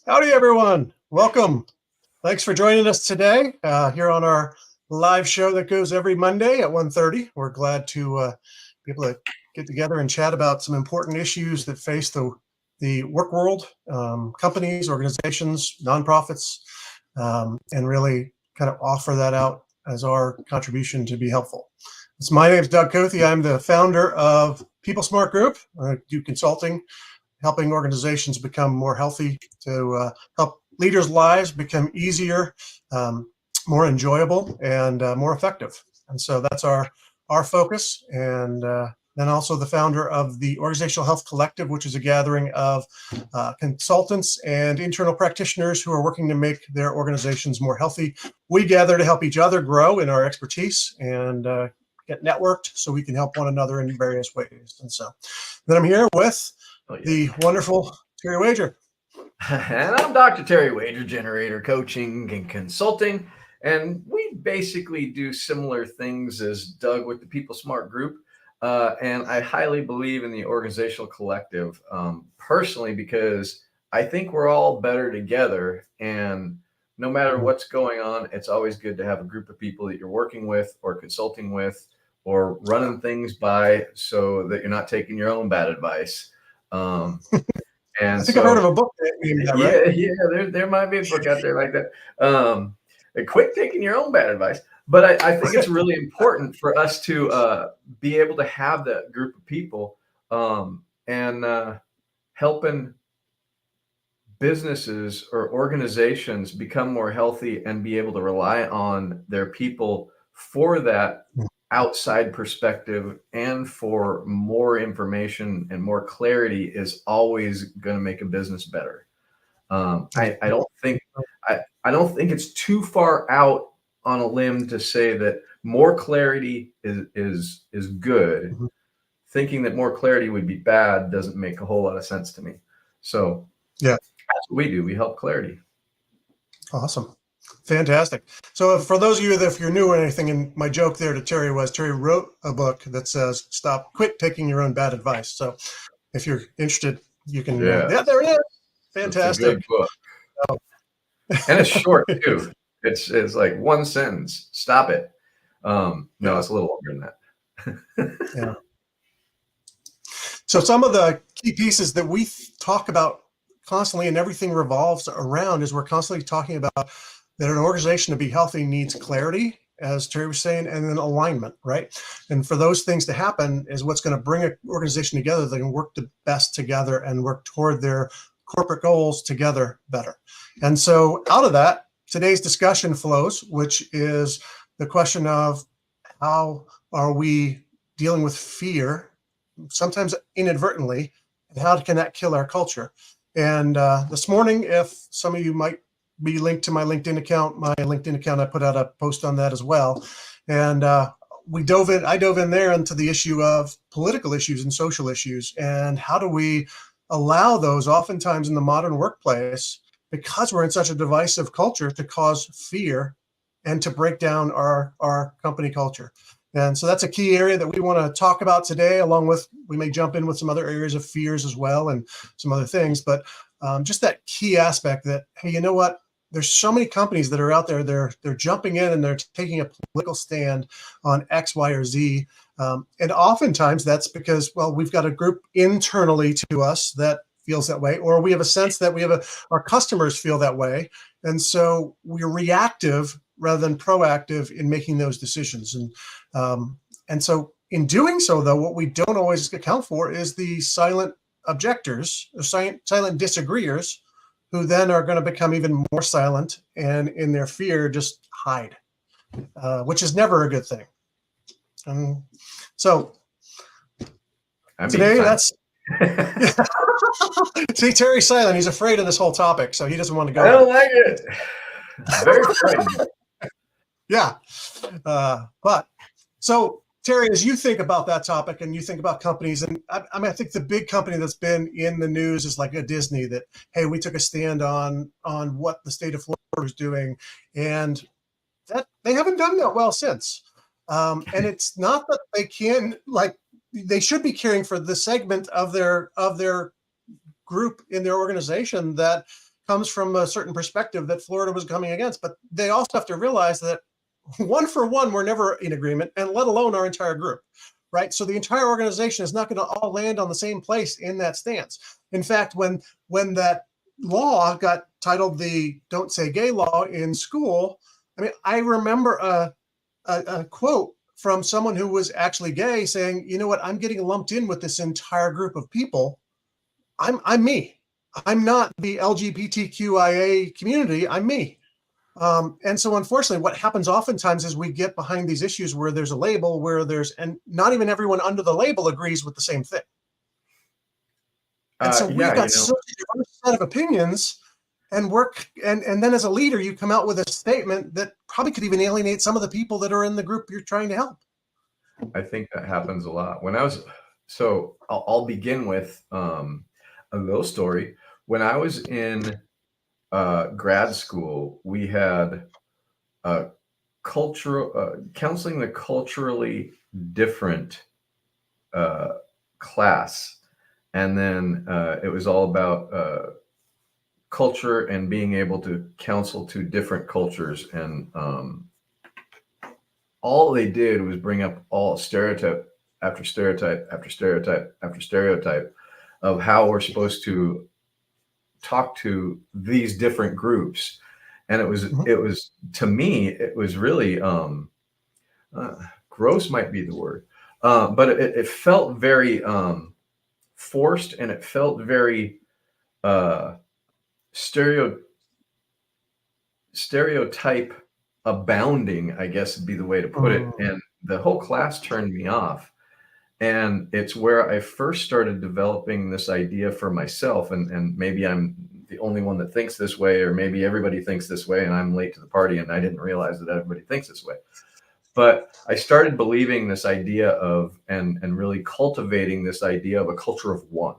Howdy, everyone. Welcome. Thanks for joining us today here on our live show that goes every Monday at 1:30. We're glad to be able to get together and chat about some important issues that face the work world, companies, organizations, nonprofits, and really kind of offer that out as our contribution to be helpful. So my name is Doug Cothey. I'm the founder of People Smart Group. I do consulting, helping organizations become more healthy, to help leaders' lives become easier, more enjoyable, and more effective. And so that's our focus. And then also the founder of the Organizational Health Collective, which is a gathering of consultants and internal practitioners who are working to make their organizations more healthy. We gather to help each other grow in our expertise and get networked so we can help one another in various ways. And so then I'm here with the wonderful Terry Wager. And I'm Dr. Terry Wager, generator coaching and consulting. And we basically do similar things as Doug with the People Smart Group. And I highly believe in the organizational collective personally, because I think we're all better together. And no matter what's going on, it's always good to have a group of people that you're working with or consulting with or running things by, so that you're not taking your own bad advice. And I think I've heard of a book named that, right? Yeah, there might be a book out there like that. Quit taking your own bad advice. But I think it's really important for us to be able to have that group of people and helping businesses or organizations become more healthy and be able to rely on their people for that outside perspective and for more information and more clarity is always going to make a business better. I don't think it's too far out on a limb to say that more clarity is good. Mm-hmm. Thinking that more clarity would be bad doesn't make a whole lot of sense to me. So yeah, that's what we do. We help clarity. Awesome. Fantastic. So for those of you that, if you're new or anything, and my joke there to Terry was, Terry wrote a book that says, quit taking your own bad advice. So if you're interested, you can, yeah, there it is. Fantastic. It's a good book. Oh. And it's short too. It's like one sentence. Stop it. No, it's a little longer than that. Yeah. So some of the key pieces that we talk about constantly and everything revolves around is we're constantly talking about that an organization to be healthy needs clarity, as Terry was saying, and then alignment, right? And for those things to happen is what's going to bring an organization together that can work the best together and work toward their corporate goals together better. And so out of that, today's discussion flows, which is the question of how are we dealing with fear, sometimes inadvertently, and how can that kill our culture? And this morning, if some of you might be linked to my LinkedIn account, I put out a post on that as well. And I dove in there into the issue of political issues and social issues, and how do we allow those oftentimes in the modern workplace, because we're in such a divisive culture, to cause fear and to break down our company culture. And so that's a key area that we want to talk about today, along with, we may jump in with some other areas of fears as well and some other things, but just that key aspect that, hey, you know what? There's so many companies that are out there, they're jumping in and they're taking a political stand on X, Y, or Z. And oftentimes that's because, well, we've got a group internally to us that feels that way, or we have a sense that our customers feel that way. And so we're reactive rather than proactive in making those decisions. And so in doing so, though, what we don't always account for is the silent objectors, or silent disagreeers, who then are going to become even more silent and in their fear just hide, which is never a good thing. So today, that's see, Terry's silent. He's afraid of this whole topic, so he doesn't want to go. I don't like it. Very frightened. Yeah. But so Terry, as you think about that topic and you think about companies, and I think the big company that's been in the news is like a Disney, that, hey, we took a stand on what the state of Florida is doing, and that they haven't done that well since. And it's not that they can, like, they should be caring for the segment of their group in their organization that comes from a certain perspective that Florida was coming against. But they also have to realize that one for one, we're never in agreement, and let alone our entire group, right? So the entire organization is not going to all land on the same place in that stance. In fact, when that law got titled the "Don't Say Gay" law in school, I mean, I remember a quote from someone who was actually gay saying, "You know what? I'm getting lumped in with this entire group of people. I'm me. I'm not the LGBTQIA community. I'm me." And so unfortunately, what happens oftentimes is we get behind these issues where there's a label, and not even everyone under the label agrees with the same thing. And so we've Yeah, got such a diverse set of opinions, and then as a leader, you come out with a statement that probably could even alienate some of the people that are in the group you're trying to help. I think that happens a lot. I'll begin with a little story. When I was in grad school, we had counseling the culturally different class, and then it was all about culture and being able to counsel to different cultures, and all they did was bring up all stereotype after stereotype after stereotype after stereotype of how we're supposed to talk to these different groups. And it was to me, it was really gross might be the word, but it felt very forced, and it felt very uh, stereo stereotype abounding, I guess would be the way to put it. And the whole class turned me off. And it's where I first started developing this idea for myself. And maybe I'm the only one that thinks this way, or maybe everybody thinks this way, and I'm late to the party and I didn't realize that everybody thinks this way. But I started believing this idea of, and really cultivating this idea of a culture of one.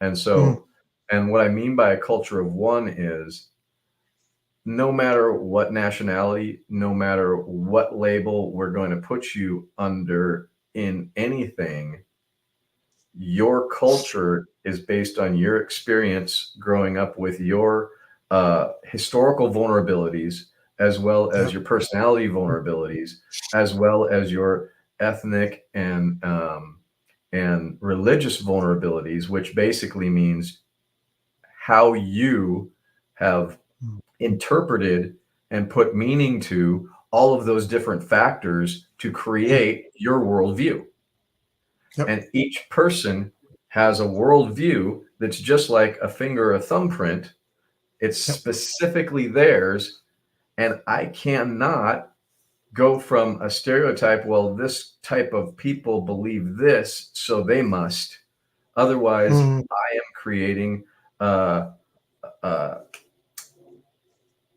And so, and what I mean by a culture of one is, no matter what nationality, no matter what label we're going to put you under in anything, your culture is based on your experience growing up with your historical vulnerabilities, as well as your personality vulnerabilities, as well as your ethnic and religious vulnerabilities, which basically means how you have interpreted and put meaning to all of those different factors to create your worldview. Yep. And each person has a worldview that's just like a finger or thumbprint. It's specifically theirs. And I cannot go from a stereotype, well, this type of people believe this, so they must. Otherwise, I am creating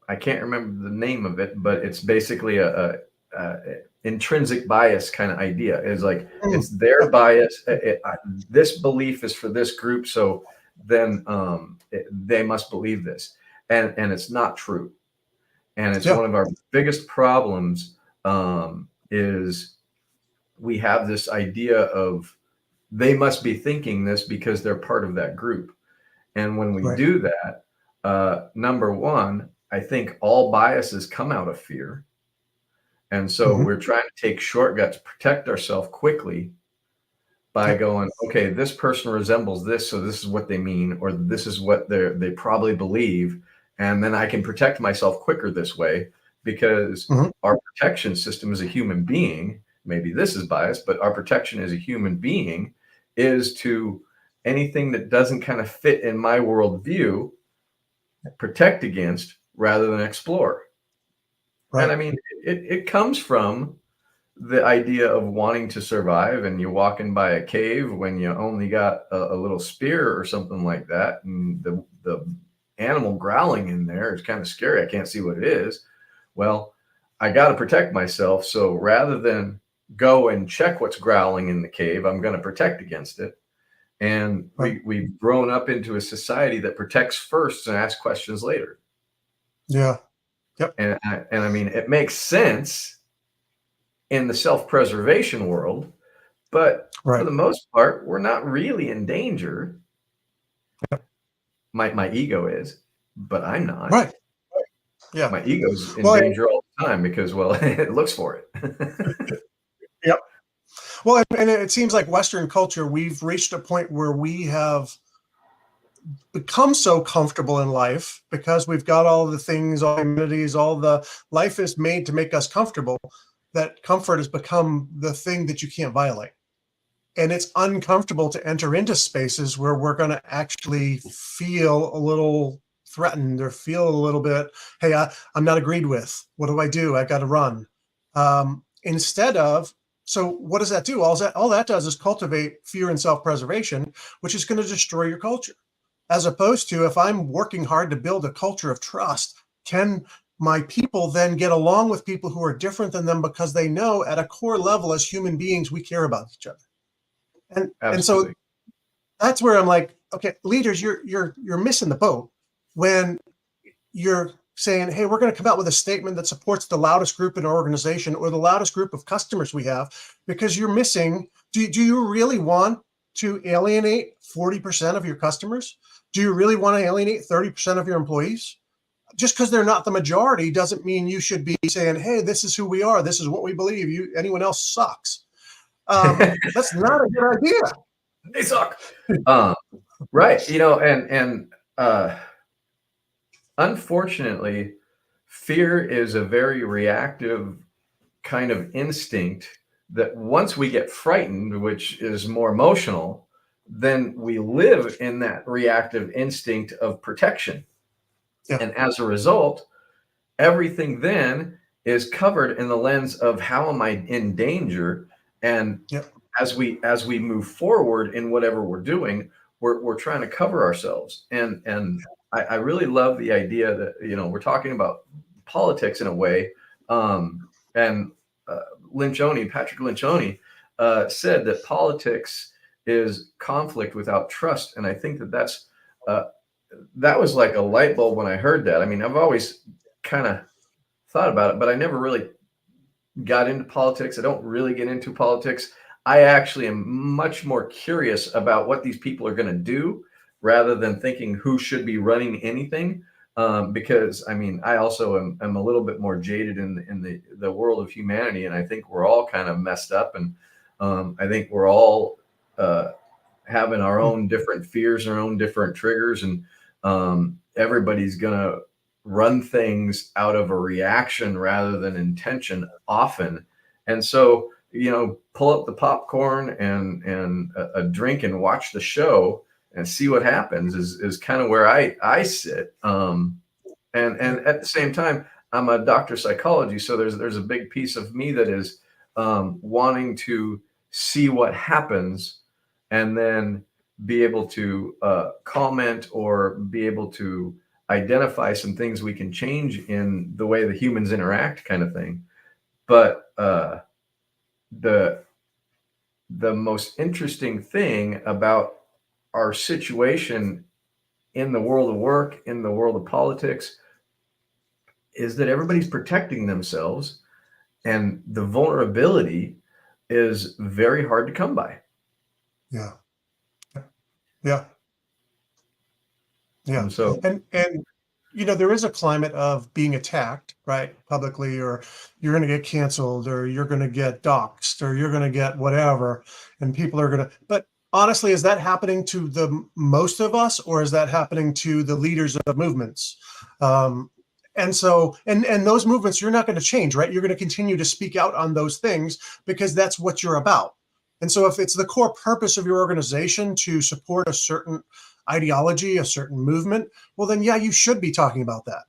I can't remember the name of it, but it's basically a intrinsic bias kind of idea. It's like it's their bias. This belief is for this group, so then they must believe this, and it's not true. And it's one of our biggest problems is we have this idea of they must be thinking this because they're part of that group. And when we do that, number one, I think all biases come out of fear. And so we're trying to take shortcuts, protect ourselves quickly by going, okay, this person resembles this, so this is what they mean, or this is what they probably believe. And then I can protect myself quicker this way, because our protection system as a human being, maybe this is biased, but our protection as a human being is to anything that doesn't kind of fit in my worldview, protect against rather than explore. Right. And I mean, it comes from the idea of wanting to survive, and you're walking by a cave when you only got a little spear or something like that, and the animal growling in there is kind of scary. I can't see what it is. Well, I got to protect myself. So rather than go and check what's growling in the cave, I'm going to protect against it. And we've grown up into a society that protects first and asks questions later. Yeah. Yep. And I mean, it makes sense in the self-preservation world, but for the most part, we're not really in danger. Yep. My ego is. but I'm not. Right. Yeah. My ego's in Well, danger all the time because, well, it looks for it. yeah. Well, and it seems like Western culture, we've reached a point where we have become so comfortable in life because we've got all the things, all the amenities, all the life is made to make us comfortable, that comfort has become the thing that you can't violate. And it's uncomfortable to enter into spaces where we're going to actually feel a little threatened or feel a little bit, hey, I'm not agreed with. What do I do? I got to run. Instead of, so what does that do? All that does is cultivate fear and self-preservation, which is going to destroy your culture. As opposed to, if I'm working hard to build a culture of trust, can my people then get along with people who are different than them because they know at a core level as human beings we care about each other. And Absolutely. so that's where I'm like, okay, leaders, you're missing the boat when you're saying, hey, we're going to come out with a statement that supports the loudest group in our organization or the loudest group of customers we have, because you're missing. Do you really want to alienate 40% of your customers? Do you really want to alienate 30% of your employees? Just because they're not the majority doesn't mean you should be saying, hey, this is who we are. This is what we believe. Anyone else sucks. That's not a good idea. They suck. Um, right. Unfortunately, fear is a very reactive kind of instinct that once we get frightened, which is more emotional, then we live in that reactive instinct of protection. Yeah. And as a result, everything then is covered in the lens of how am I in danger? And Yeah. as we move forward in whatever we're doing, we're trying to cover ourselves. And I really love the idea that we're talking about politics in a way. And Patrick Lencioni, said that politics is conflict without trust, and I think uh, that was like a light bulb when I heard that. I mean, I've always kind of thought about it, but I never really got into politics. I don't really get into politics. I actually am much more curious about what these people are going to do rather than thinking who should be running anything. Because I mean, I also am a little bit more jaded in the world of humanity, and I think we're all kind of messed up, and I think we're all having our own different fears, our own different triggers, and everybody's gonna run things out of a reaction rather than intention often. And so, pull up the popcorn and a drink and watch the show and see what happens is kind of where I sit. And at the same time, I'm a doctor of psychology, so there's a big piece of me that is wanting to see what happens and then be able to comment or be able to identify some things we can change in the way the humans interact, kind of thing. But the the most interesting thing about our situation in the world of work, in the world of politics, is that everybody's protecting themselves, and the vulnerability is very hard to come by. Yeah. Yeah. Yeah. And so, And there is a climate of being attacked, right, publicly, or you're going to get canceled, or you're going to get doxxed, or you're going to get whatever, and people are going to. But honestly, is that happening to the most of us, or is that happening to the leaders of movements? And so, and those movements, you're not going to change, right? You're going to continue to speak out on those things because that's what you're about. And so, if it's the core purpose of your organization to support a certain ideology, a certain movement, well, then, yeah, you should be talking about that.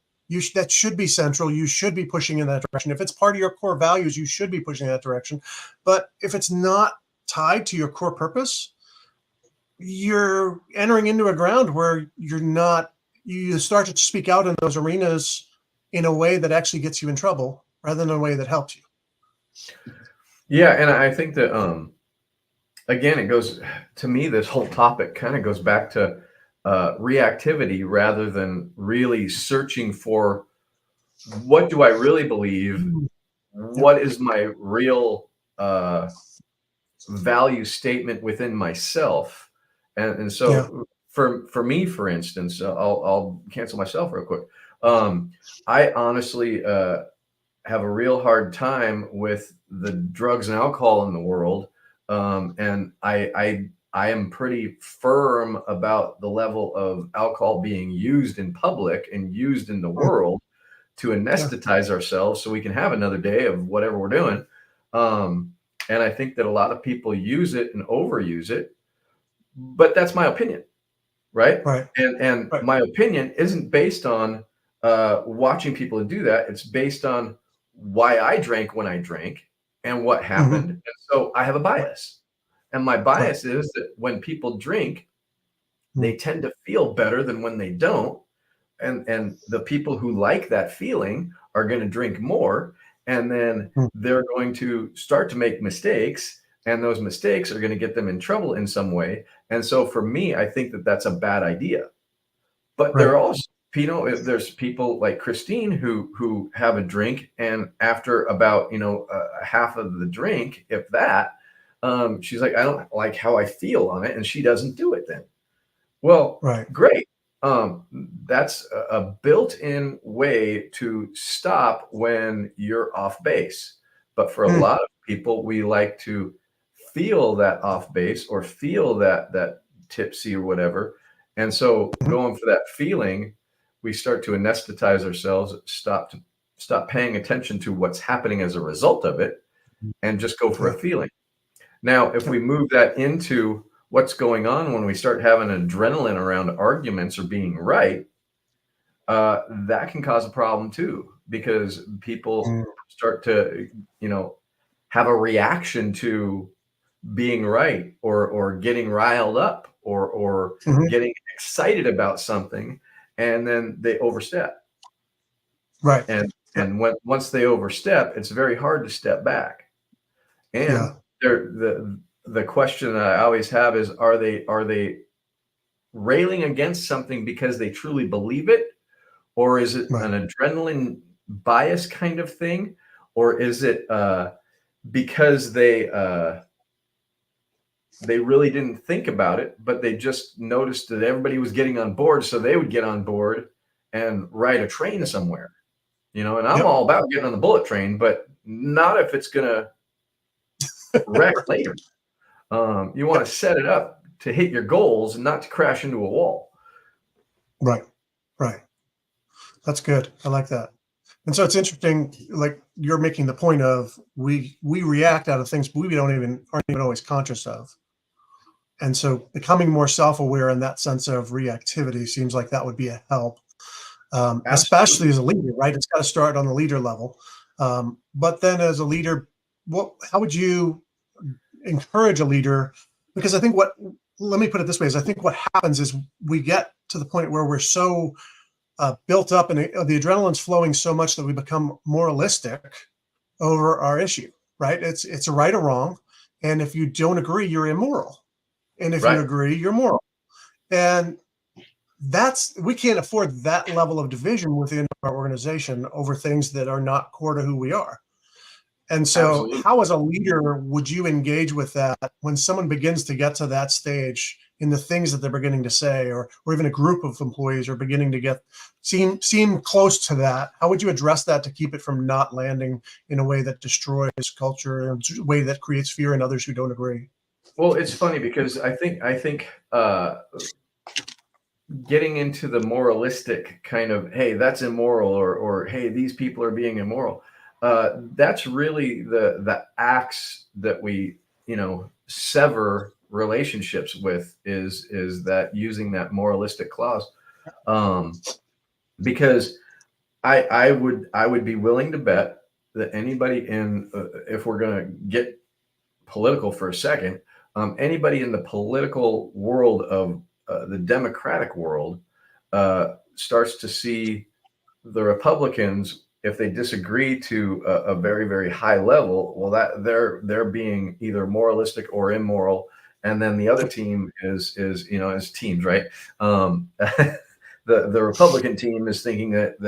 That should be central. You should be pushing in that direction. If it's part of your core values, you should be pushing in that direction. But if it's not tied to your core purpose, you're entering into a ground where you start to speak out in those arenas in a way that actually gets you in trouble rather than a way that helps you. yeah, and I think that again, it goes to me. This whole topic kind of goes back to reactivity rather than really searching for what do I really believe, Yep. what is my real value statement within myself. And Yeah. so for me, for instance, I'll cancel myself real quick. I honestly have a real hard time with the drugs and alcohol in the world, and I am pretty firm about the level of alcohol being used in public and used in the Mm, world to yeah, anesthetize ourselves so we can have another day of whatever we're doing. Um, and I think that a lot of people use it and overuse it, but that's my opinion, right? right, And right. my opinion isn't based on watching people do that. It's based on why I drank when I drank and what Hmm. happened. And so I have a Right, bias. And my right. bias is that when people drink, Mm, they tend to feel better than when they don't. And the people who like that feeling are going to drink more, and then mm, they're going to start to make mistakes, and those mistakes are going to get them in trouble in some way. And so for me, I think that that's a bad idea. But there right. are also, there's people like Christine who have a drink, and after about half of the drink, if that, she's like, I don't like how I feel on it, and she doesn't do it then. Well, Right. great. Um, that's a built-in way to stop when you're off base. But for a Mm, lot of people, we like to feel that off base or feel that tipsy or whatever. And so mhm. going for that feeling, we start to anesthetize ourselves, stop paying attention to what's happening as a result of it, and just go for a Yeah, feeling. Now, if yep, we move that into what's going on when we start having adrenaline around arguments or being right, that can cause a problem too, because people mm, start to, you know, have a reaction to being right or getting riled up or mhm. getting excited about something, and then they overstep. Right. Yep, And once they overstep, it's very hard to step back. yeah, And the question that I always have is, are they railing against something because they truly believe it, or is it right. an adrenaline bias kind of thing, or is it because they really didn't think about it, but they just noticed that everybody was getting on board, so they would get on board and ride a train Yep, somewhere, and I'm yep, all about getting on the bullet train, but not if it's gonna wreck later. You want yep, to set it up to hit your goals and not to crash into a wall. right, right. That's good. I like that. And so it's interesting, like you're making the point of we react out of things we don't even aren't even always conscious of. And so becoming more self-aware in that sense of reactivity seems like that would be a help, especially Absolutely. as a leader, right? It's got to start on the leader level. But then as a leader, how would you encourage a leader? Because I think let me put it this way, is I think what happens is we get to the point where we're so built up and the adrenaline's flowing so much that we become moralistic over our issue, right? It's a right or wrong. And if you don't agree, you're immoral. And if you Right. agree, you're moral. And we can't afford that level of division within our organization over things that are not core to who we are. And so, Absolutely. how as a leader would you engage with that when someone begins to get to that stage in the things that they're beginning to say, or even a group of employees are beginning to seem close to that? How would you address that to keep it from not landing in a way that destroys culture and a way that creates fear in others who don't agree? Well, it's funny because I think getting into the moralistic kind of, hey, that's immoral, or hey, these people are being immoral. That's really the acts that we sever relationships with, is that using that moralistic clause, um, because I would be willing to bet that anybody if we're going to get political for a second, anybody in the political world of the Democratic world starts to see the Republicans, if they disagree to a very, very high level, well, that they're being either moralistic or immoral, and then the other team is teams, right? The Republican team is thinking that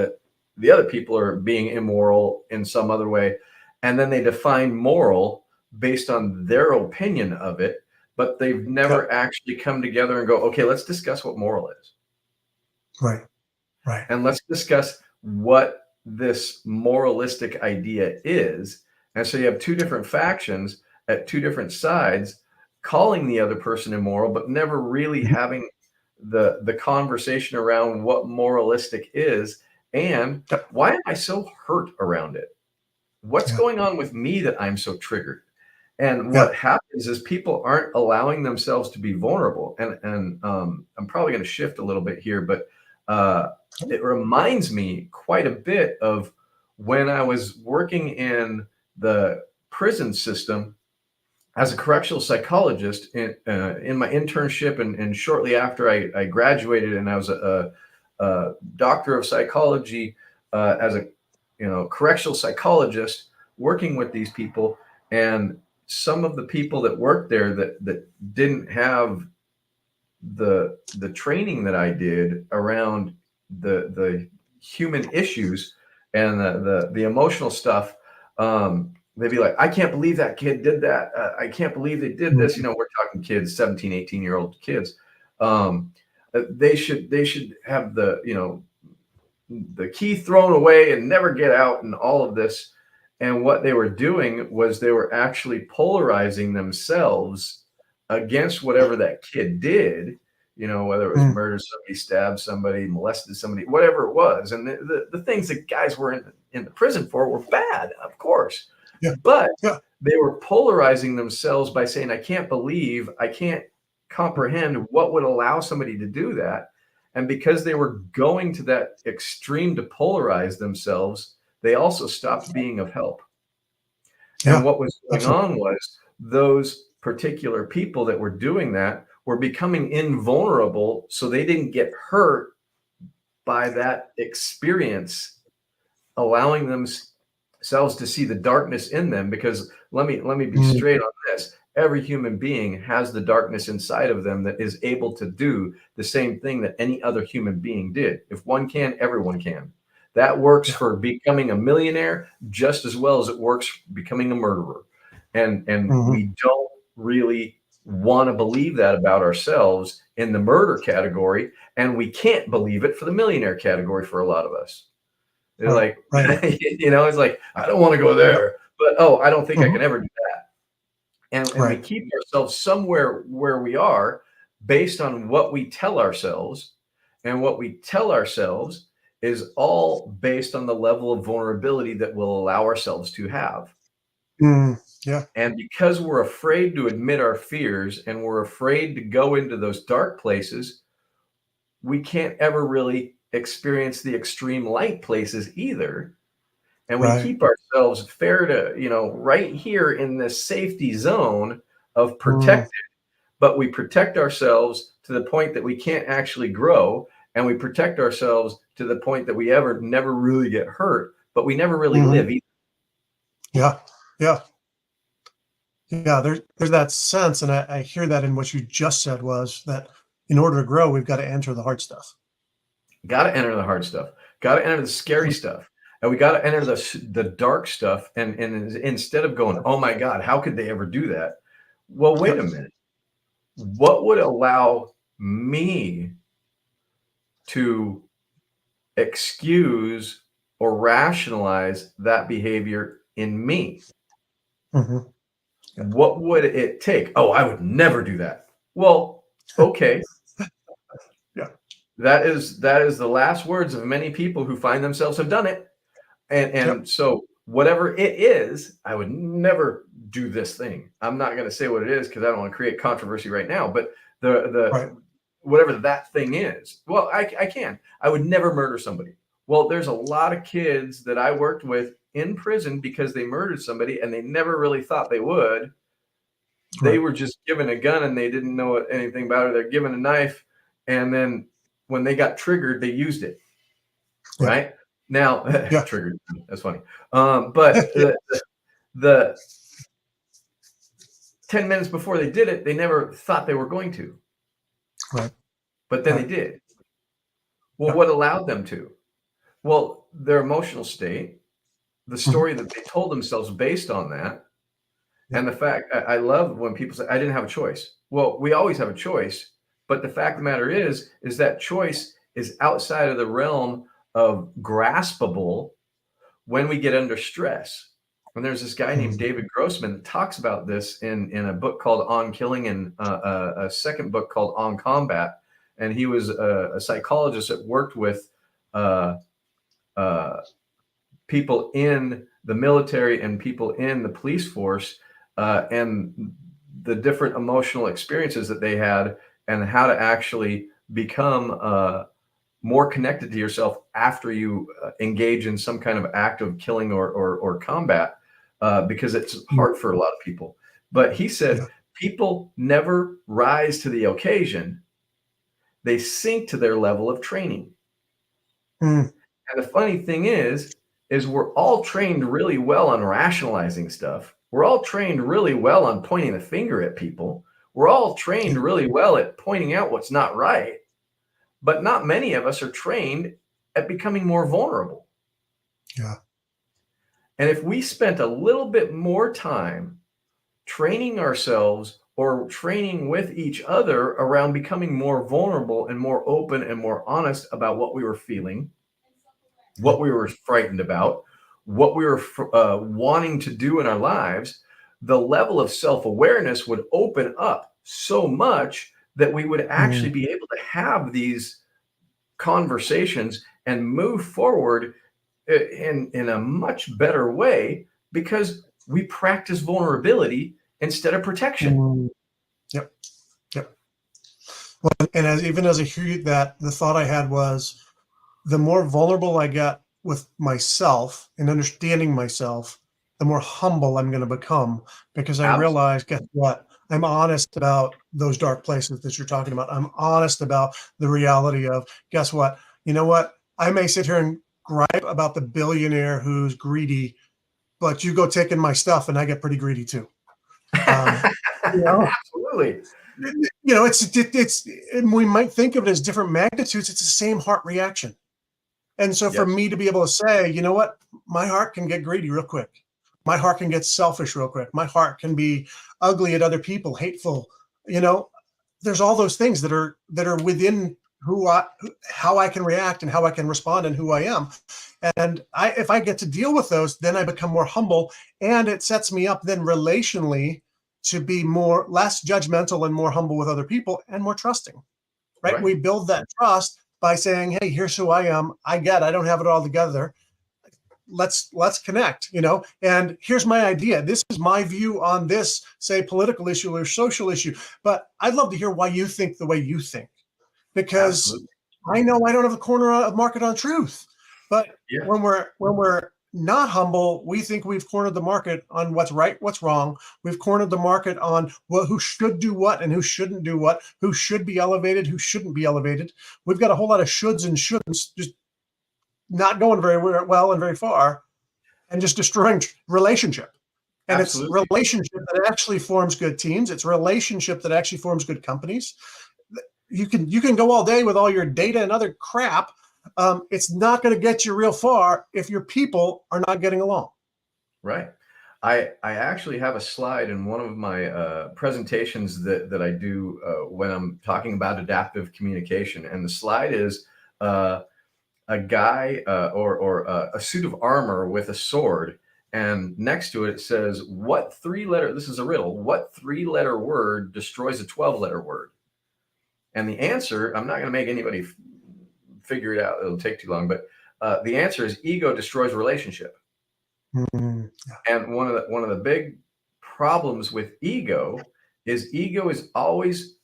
the other people are being immoral in some other way, and then they define moral based on their opinion of it. but they've Yep. never actually come together and go, okay, let's discuss what moral is. Right. Right. And let's discuss what this moralistic idea is. And so you have two different factions at two different sides calling the other person immoral, but never really Mhm. having the conversation around what moralistic is and Yep. why am I so hurt around it? What's Yeah. going on with me that I'm so triggered? And Yeah. what happens is people aren't allowing themselves to be vulnerable. And I'm probably going to shift a little bit here, but uh, it reminds me quite a bit of when I was working in the prison system as a correctional psychologist in my internship and shortly after I graduated and I was a doctor of psychology as a correctional psychologist working with these people and some of the people that worked there that didn't have the training that I did around the human issues and the emotional stuff. They'd be like, I can't believe that kid did that. I can't believe they did this. Mhm. We're talking kids, 17, 18-year-old kids. Um, they should have the key thrown away and never get out and all of this. And what they were doing was they were actually polarizing themselves against whatever that kid did, whether it was Mm. murder somebody, stabbed somebody, molested somebody, whatever it was. And the things that guys were in the prison for were bad, of course. Yeah. But Yeah. they were polarizing themselves by saying, I can't comprehend what would allow somebody to do that. And because they were going to that extreme to polarize themselves, they also stopped being of help. And Yeah. what was going Absolutely. on was those particular people that were doing that were becoming invulnerable so they didn't get hurt by that experience, allowing themselves to see the darkness in them. Because let me be Mm. straight on this. Every human being has the darkness inside of them that is able to do the same thing that any other human being did. If one can, everyone can. That works Yeah. for becoming a millionaire just as well as it works becoming a murderer. And Mhm. we don't really want to believe that about ourselves in the murder category, and we can't believe it for the millionaire category for a lot of us. They're Right. like, Right. it's like, I don't want to go Yep. there, but oh, I don't think I Mhm. can ever do that. And we Right. keep ourselves somewhere where we are based on what we tell ourselves. And what we tell ourselves is all based on the level of vulnerability that we'll allow ourselves to have. Mm. Yeah. And because we're afraid to admit our fears and we're afraid to go into those dark places, we can't ever really experience the extreme light places either. And we Right. keep ourselves fair to, right here in this safety zone of Mm. protected, but we protect ourselves to the point that we can't actually grow. And we protect ourselves to the point that we ever never really get hurt, but we never really Mhm. live either. Yeah. Yeah. Yeah. There's that sense, and I hear that in what you just said was that in order to grow, we've got to enter the hard stuff. Got to enter the hard stuff. Got to enter the scary Mhm. stuff. And we got to enter the dark stuff. And instead of going, oh my God, how could they ever do that? Well, wait Yep. a minute. What would allow me to excuse or rationalize that behavior in me? Mhm. Yep. What would it take? Oh, I would never do that. Well, okay. Yeah. That is the last words of many people who find themselves have done it. And Yep. and so whatever it is, I would never do this thing. I'm not going to say what it is because I don't want to create controversy right now. But Right. the whatever that thing is, well, I can. I would never murder somebody. Well, there's a lot of kids that I worked with in prison because they murdered somebody and they never really thought they would. They Right. were just given a gun and they didn't know anything about it. They're given a knife, and then when they got triggered, they used it. Yeah. Right now, Yeah. triggered. That's funny. But Yeah. the 10 minutes before they did it, they never thought they were going to, Right. but then they Right. did. Well, Yeah. what allowed them to? Well, their emotional state, the Mhm. story that they told themselves based on that, Yeah. and the fact I love when people say, I didn't have a choice. Well, we always have a choice, but the fact of the matter is that choice is outside of the realm of graspable when we get under stress. And there's this guy named Mhm. David Grossman that talks about this in a book called On Killing and a second book called On Combat. And he was a psychologist that worked with uh, uh, people in the military and people in the police force, and the different emotional experiences that they had and how to actually become more connected to yourself after you engage in some kind of act of killing or combat, because it's Mm. hard for a lot of people. But he said Yeah. people never rise to the occasion, they sink to their level of training. Mm. And the funny thing is we're all trained really well on rationalizing stuff. We're all trained really well on pointing the finger at people. We're all trained Yeah. really well at pointing out what's not right. But not many of us are trained at becoming more vulnerable. Yeah. And if we spent a little bit more time training ourselves or training with each other around becoming more vulnerable and more open and more honest about what we were feeling, Yeah. what we were frightened about, what we were wanting to do in our lives, the level of self awareness would open up so much that we would actually Mm. be able to have these conversations and move forward in a much better way because we practice vulnerability instead of protection. Mm. Yep. Yep. Well, and even as I hear that, the thought I had was, the more vulnerable I get with myself and understanding myself, the more humble I'm going to become, because I Absolutely. realize, guess what? I'm honest about those dark places that you're talking about. I'm honest about the reality of, guess what? You know what? I may sit here and gripe about the billionaire who's greedy, but you go taking my stuff and I get pretty greedy too. Um, you know, Absolutely. it's we might think of it as different magnitudes. It's the same heart reaction. And so for Yes. me to be able to say, you know what, my heart can get greedy real quick. My heart can get selfish real quick. My heart can be ugly at other people, hateful. You know, there's all those things that are within how I can react and how I can respond and who I am. And if I get to deal with those, then I become more humble, and it sets me up then relationally to be less judgmental and more humble with other people and more trusting. Right? Right. We build that trust by saying, "Hey, here's who I am. I don't have it all together. Let's connect, and here's my idea. This is my view on this, say, political issue or social issue, but I'd love to hear why you think the way you think, because Absolutely. I know I don't have a corner of market on truth. But Yeah. when we're not humble, we think we've cornered the market on what's right, what's wrong. We've cornered the market on who should do what and who shouldn't do what, who should be elevated, who shouldn't be elevated. We've got a whole lot of shoulds and shouldn'ts just not going very well and very far, and just destroying relationship. And it's Absolutely. relationship that actually forms good teams. It's relationship that actually forms good companies. You can go all day with all your data and other crap. It's not going to get you real far if your people are not getting along. Right. I actually have a slide in one of my presentations that I do when I'm talking about adaptive communication, and the slide is a guy or a suit of armor with a sword, and next to it says, "What three-letter?" This is a riddle. What three-letter word destroys a 12-letter word? And the answer, I'm not going to make anybody figure it out. It'll take too long, but the answer is ego destroys relationship. Mm. And one of the big problems with ego is always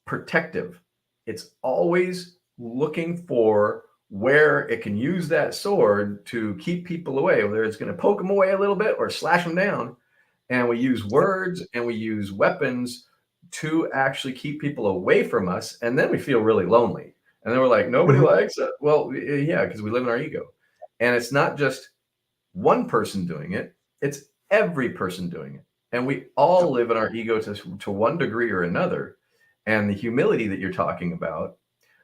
protective. It's always looking for where it can use that sword to keep people away, whether it's going to poke them away a little bit or slash them down. And we use words and we use weapons to actually keep people away from us. And then we feel really lonely. And then we're like, nobody Mhm. likes it. Well, yeah, because we live in our ego. And it's not just one person doing it, it's every person doing it. And we all Yep. live in our ego to one degree or another. And the humility that you're talking about,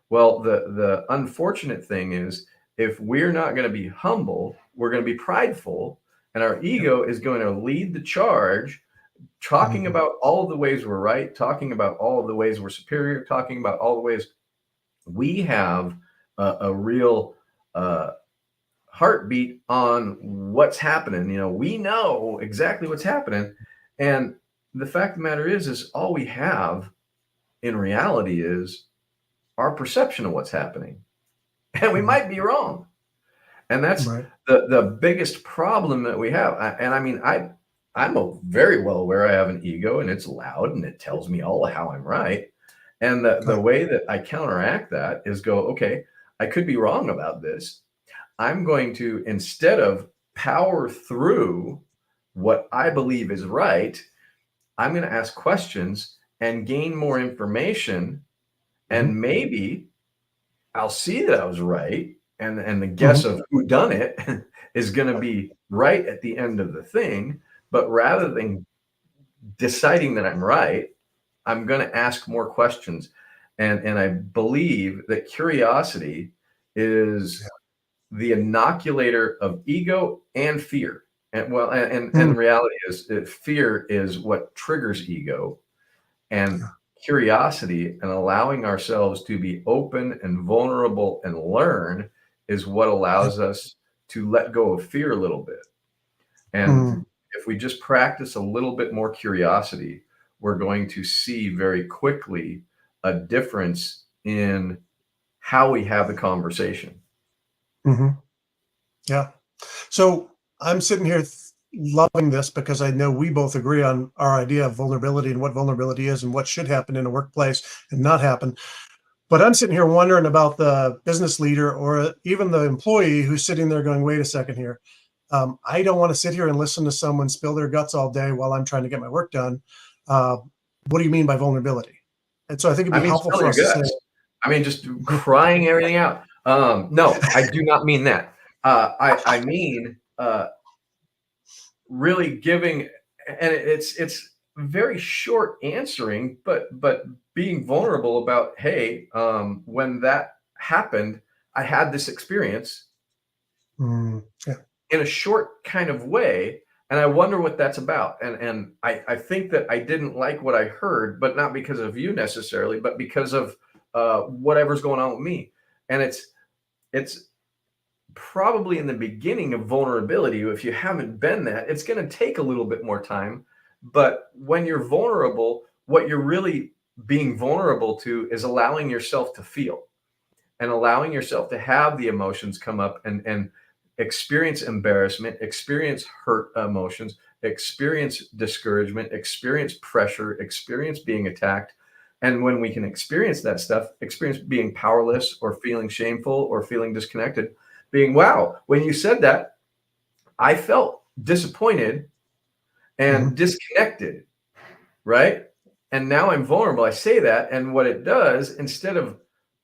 well, the unfortunate thing is if we're not going to be humble, we're going to be prideful, and our Yep. ego is going to lead the charge talking Mhm. about all of the ways we're right, talking about all of the ways we're superior, talking about all the ways we have a real uh, heartbeat on what's happening. We know exactly what's happening. And the fact of the matter is all we have in reality is our perception of what's happening. And we Mhm. might be wrong. And that's Right. the biggest problem that we have. And I mean, very well aware I have an ego and it's loud and it tells me all how I'm right. And the Right. way that I counteract that is go, okay, I could be wrong about this. I'm going to, instead of power through what I believe is right, I'm going to ask questions and gain more information. Mhm. And maybe I'll see that I was right. And the guess Mhm. of who done it is going to be right at the end of the thing. But rather than deciding that I'm right, I'm going to ask more questions. And I believe that curiosity Yeah. is the inoculator of ego and fear. And Mm. the reality is that fear is what triggers ego, and Yeah. curiosity and allowing ourselves to be open and vulnerable and learn is what Yeah. allows us to let go of fear a little bit. Mm. And if we just practice a little bit more curiosity, we're going to see very quickly a difference in how we have the conversation. Mhm. Yeah. So I'm sitting here loving this because I know we both agree on our idea of vulnerability and what vulnerability is and what should happen in a workplace and not happen. But I'm sitting here wondering about the business leader or even the employee who's sitting there going, wait a second here. I don't want to sit here and listen to someone spill their guts all day while I'm trying to get my work done. Uh, what do you mean by vulnerability? And so I think it'd I be mean, helpful spill for your us to say, guts. I mean, just crying everything out. No, I do not mean that. I mean really giving, and it's very short answering, but being vulnerable about, hey, when that happened, I had this experience mm, yeah, in a short kind of way, and I wonder what that's about. And I think that I didn't like what I heard, but not because of you necessarily, but because of whatever's going on with me. And it's probably in the beginning of vulnerability. If you haven't been that, it's going to take a little bit more time. But when you're vulnerable, what you're really being vulnerable to is allowing yourself to feel and allowing yourself to have the emotions come up and experience embarrassment, experience hurt emotions, experience discouragement, experience pressure, experience being attacked. And when we can experience that stuff, experience being powerless or feeling shameful or feeling disconnected, being, wow, when you said that, I felt disappointed mhm, and disconnected, right? And now I'm vulnerable. I say that. And what it does, instead of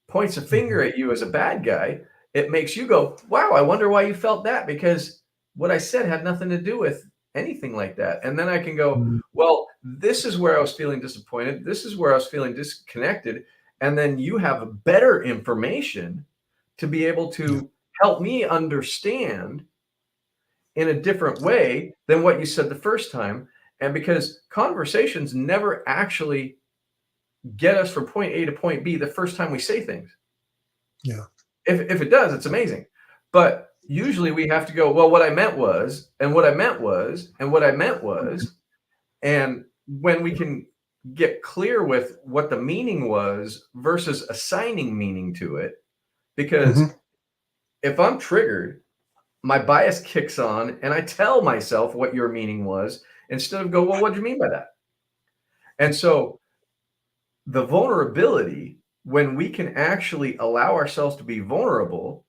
points a finger mhm, at you as a bad guy, it makes you go, wow, I wonder why you felt that, because what I said had nothing to do with anything like that. And then I can go, mhm, well, this is where I was feeling disappointed. This is where I was feeling disconnected. And then you have better information to be able yeah, to help me understand in a different way than what you said the first time. And because conversations never actually get us from point A to point B the first time we say things. yeah, If it does, it's amazing. But usually we have to go, well, what I meant was, and what I meant was, and what I meant was. And when we can get clear with what the meaning was versus assigning meaning to it, because mhm, if I'm triggered, my bias kicks on and I tell myself what your meaning was instead of go, well, what do you mean by that? And so the vulnerability, when we can actually allow ourselves to be vulnerable,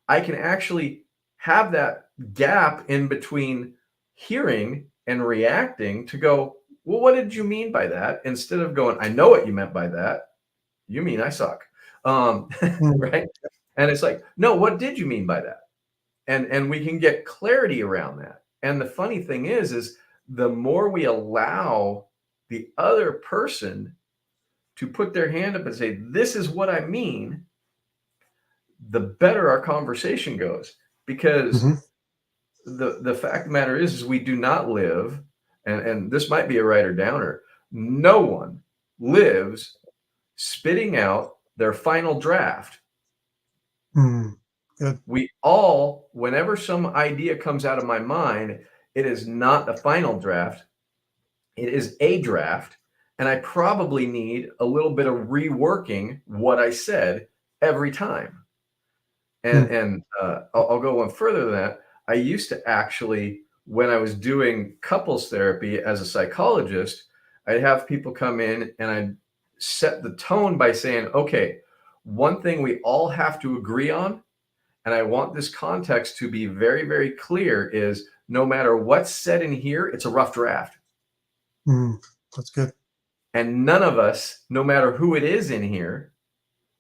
I can actually have that gap in between hearing and reacting to go, well, what did you mean by that? Instead of going, I know what you meant by that. You mean I suck. Um, mm, right. And it's like, no, what did you mean by that? And we can get clarity around that. And the funny thing is the more we allow the other person to put their hand up and say, this is what I mean, the better our conversation goes. Because mhm, the fact of the matter is we do not live and this might be a writer downer, no one lives spitting out their final draft. Good. We all, whenever some idea comes out of my mind, it is not the final draft. It is a draft. And I probably need a little bit of reworking what I said every time. And I'll go one further than that. I used to actually, when I was doing couples therapy as a psychologist, I'd have people come in and I'd set the tone by saying, okay, one thing we all have to agree on, and I want this context to be very, very clear, is no matter what's said in here, it's a rough draft. That's good. And none of us, no matter who it is in here,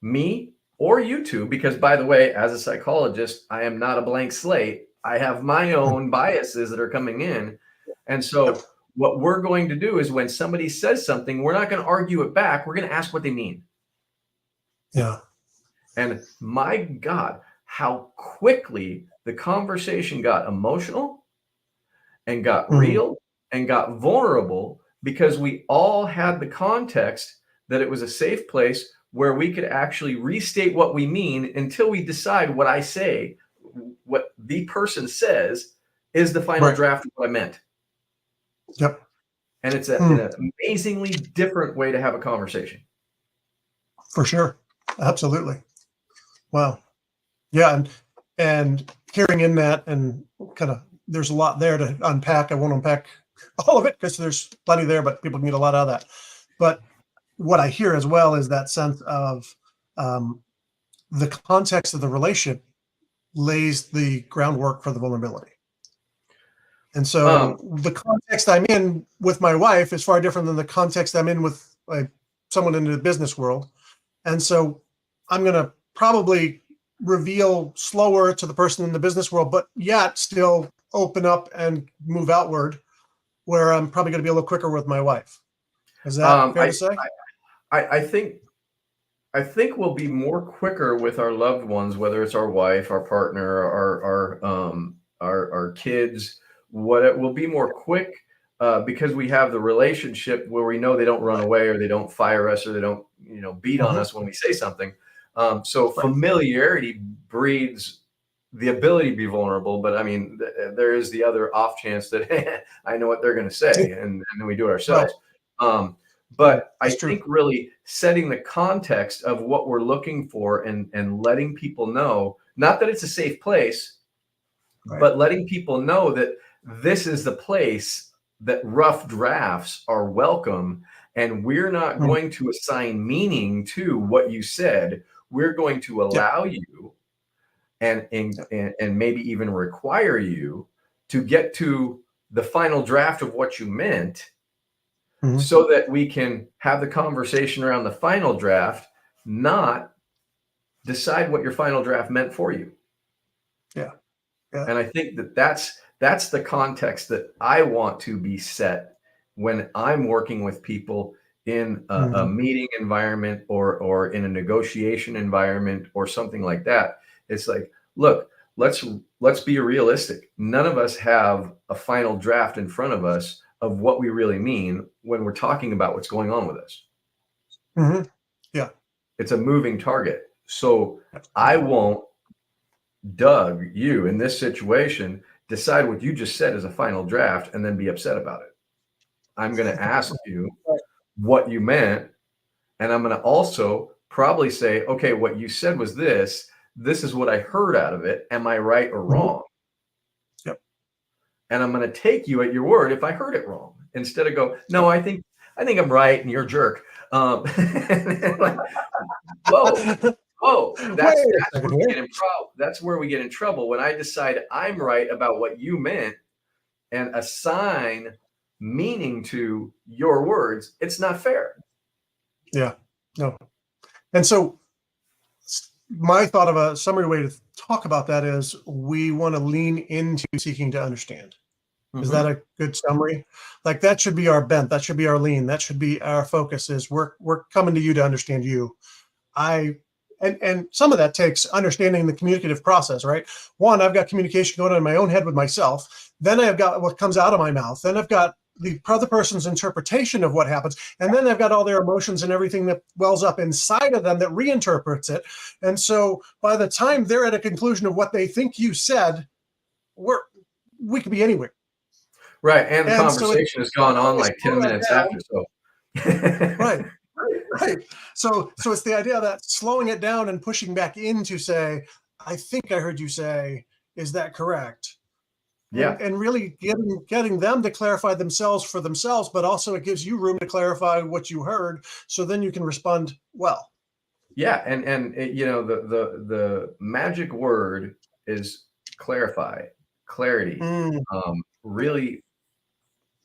me or you two, because by the way, as a psychologist, I am not a blank slate. I have my own biases that are coming in. And so what we're going to do is when somebody says something, we're not going to argue it back. We're going to ask what they mean. Yeah. And my God, how quickly the conversation got emotional and got real and got vulnerable, because we all had the context that it was a safe place where we could actually restate what we mean until we decide what I say, what the person says is the final draft of what I meant. Yep. And it's an amazingly different way to have a conversation. For sure. Absolutely. Wow. Yeah. And hearing in that, and kind of, there's a lot there to unpack. I won't unpack all of it because there's plenty there, but people can get a lot out of that. But what I hear as well is that sense of the context of the relationship lays the groundwork for the vulnerability. And so the context I'm in with my wife is far different than the context I'm in with someone in the business world. And so I'm going to probably reveal slower to the person in the business world, but yet still open up and move outward, where I'm probably going to be a little quicker with my wife. Is that fair to say? I think we'll be more quicker with our loved ones, whether it's our wife, our partner, our kids. What it will be more quick because we have the relationship where we know they don't run away, or they don't fire us, or they don't beat on us when we say something. So familiarity breeds the ability to be vulnerable. But I mean, there is the other off chance that I know what they're going to say, and then we do it ourselves. But I think really setting the context of what we're looking for and letting people know, not that it's a safe place, but letting people know that this is the place that rough drafts are welcome. And we're not going to assign meaning to what you said. We're going to allow you and maybe even require you to get to the final draft of what you meant, so that we can have the conversation around the final draft, not decide what your final draft meant for you. Yeah. And I think that's the context that I want to be set when I'm working with people in a meeting environment or in a negotiation environment or something like that. It's like, look, let's be realistic. None of us have a final draft in front of us of what we really mean when we're talking about what's going on with us. Yeah. It's a moving target. So I won't, Doug, you in this situation, decide what you just said is a final draft and then be upset about it. I'm going to ask you what you meant. And I'm going to also probably say, okay, what you said was this. This is what I heard out of it. Am I right or wrong? And I'm going to take you at your word if I heard it wrong, instead of go, no, I think I'm right and you're a jerk. Like, whoa, that's where we get in trouble when I decide I'm right about what you meant and assign meaning to your words. It's not fair. Yeah, no. And so my thought of a summary way to talk about that is we want to lean into seeking to understand. Is that a good summary? Like, that should be our bent. That should be our lean. That should be our focus, is we're coming to you to understand you. And some of that takes understanding the communicative process, right? One, I've got communication going on in my own head with myself. Then I've got what comes out of my mouth. Then I've got the other person's interpretation of what happens, and then they've got all their emotions and everything that wells up inside of them that reinterprets it. And so by the time they're at a conclusion of what they think you said, we could be anywhere. Right, and the And so conversation has gone on like 10 minutes after, so right, right. So it's the idea that slowing it down and pushing back in to say, I think I heard you say, is that correct? Yeah. And really getting them to clarify themselves for themselves, but also it gives you room to clarify what you heard, so then you can respond well. Yeah, and it, the magic word is clarify, clarity. Mm, Really,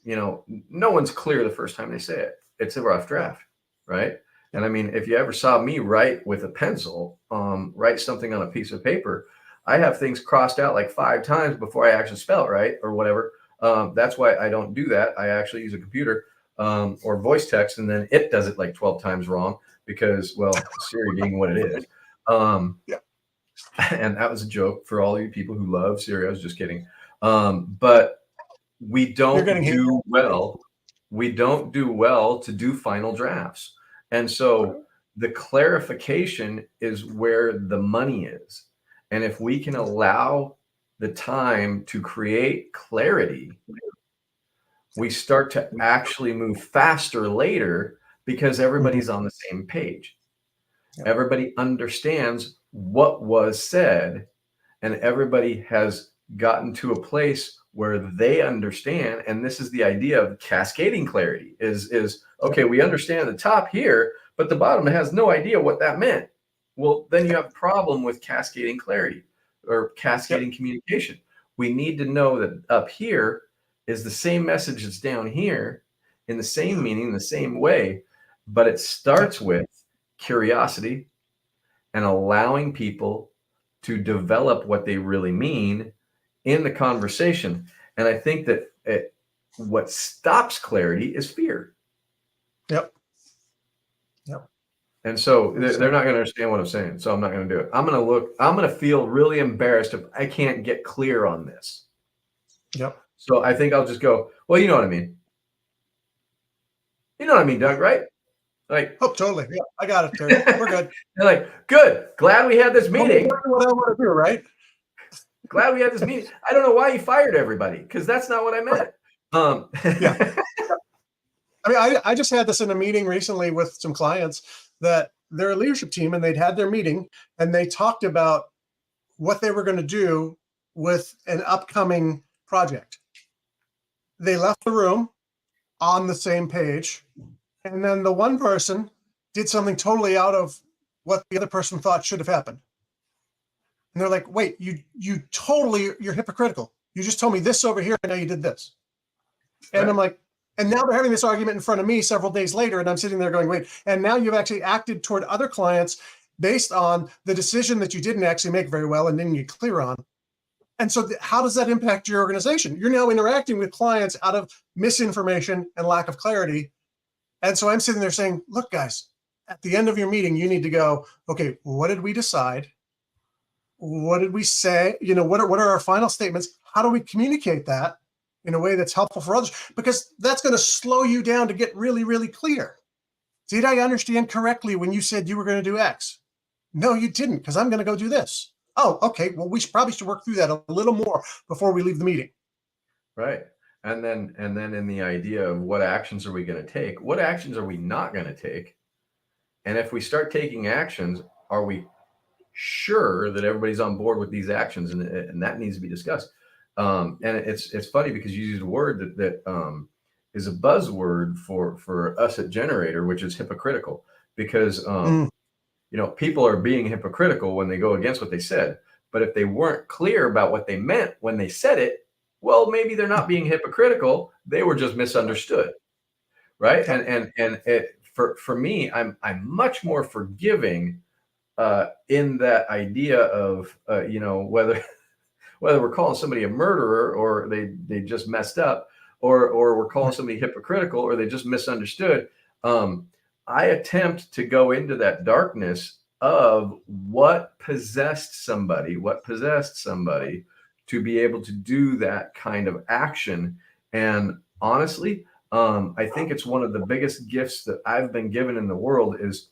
no one's clear the first time they say it. It's a rough draft, right? And I mean, if you ever saw me write with a pencil, write something on a piece of paper, I have things crossed out like 5 times before I actually spell it right or whatever. That's why I don't do that. I actually use a computer or voice text, and then it does it like 12 times wrong because, well, Siri being what it is. yeah. And that was a joke for all you people who love Siri. I was just kidding. But we don't do well. We don't do well to do final drafts. And so the clarification is where the money is. And if we can allow the time to create clarity, we start to actually move faster later because everybody's on the same page. Everybody understands what was said, and everybody has gotten to a place where they understand. And this is the idea of cascading clarity is okay, we understand the top here, but the bottom has no idea what that meant. Well, then you have a problem with cascading clarity or cascading communication. We need to know that up here is the same message that's down here in the same meaning, the same way, but it starts with curiosity and allowing people to develop what they really mean in the conversation. And I think that what stops clarity is fear. Yep. And so they're not going to understand what I'm saying. So I'm not going to do it. I'm going to feel really embarrassed if I can't get clear on this. Yep. So I think I'll just go, well, you know what I mean? You know what I mean, Doug, right? Like, oh, totally. Yeah, I got it, Terry. We're good. They're like, good. Glad we had this meeting. What I want to do, right? Glad we had this meeting. I don't know why you fired everybody, because that's not what I meant. Yeah. I mean, I just had this in a meeting recently with some clients that they're a leadership team, and they'd had their meeting and they talked about what they were going to do with an upcoming project. They left the room on the same page, and then the one person did something totally out of what the other person thought should have happened. And they're like, wait, you're hypocritical. You just told me this over here, and now you did this. And right. I'm like, and now they're having this argument in front of me several days later, and I'm sitting there going, wait, and now you've actually acted toward other clients based on the decision that you didn't actually make very well and didn't get clear on. And so how does that impact your organization? You're now interacting with clients out of misinformation and lack of clarity. And so I'm sitting there saying, look, guys, at the end of your meeting, you need to go, okay, what did we decide? What did we say? What are our final statements? How do we communicate that in a way that's helpful for others? Because that's going to slow you down to get really, really clear. Did I understand correctly when you said you were going to do X? No, you didn't, because I'm going to go do this. Oh, okay. Well, we probably should work through that a little more before we leave the meeting. Right. And then in the idea of what actions are we going to take? What actions are we not going to take? And if we start taking actions, are we sure that everybody's on board with these actions? And that needs to be discussed. And it's funny because you use a word that is a buzzword for us at Generator, which is hypocritical, because people are being hypocritical when they go against what they said. But if they weren't clear about what they meant when they said it, well, maybe they're not being hypocritical. They were just misunderstood, right? And for me, I'm much more forgiving in that idea of whether we're calling somebody a murderer or they just messed up, or we're calling somebody hypocritical or they just misunderstood. I attempt to go into that darkness of what possessed somebody to be able to do that kind of action. And honestly, I think it's one of the biggest gifts that I've been given in the world is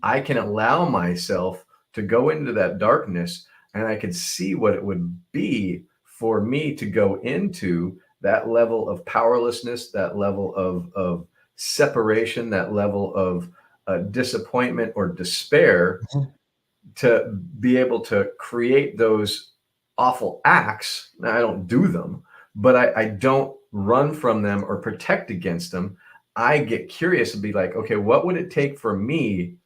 I can allow myself to go into that darkness and I could see what it would be for me to go into that level of powerlessness, that level of separation, that level of disappointment or despair, Mhm. to be able to create those awful acts. Now, I don't do them, but I don't run from them or protect against them. I get curious and be like, okay, what would it take for me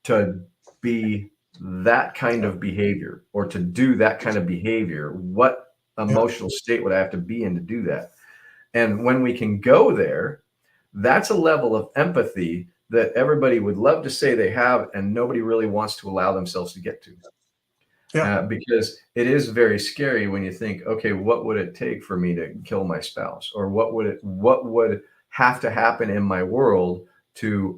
to be that kind Yeah. of behavior or to do that kind of behavior? What Yeah. emotional state would I have to be in to do that? And when we can go there, that's a level of empathy that everybody would love to say they have, and nobody really wants to allow themselves to get to. Yeah. Because it is very scary when you think, okay, what would it take for me to kill my spouse, or what would have to happen in my world to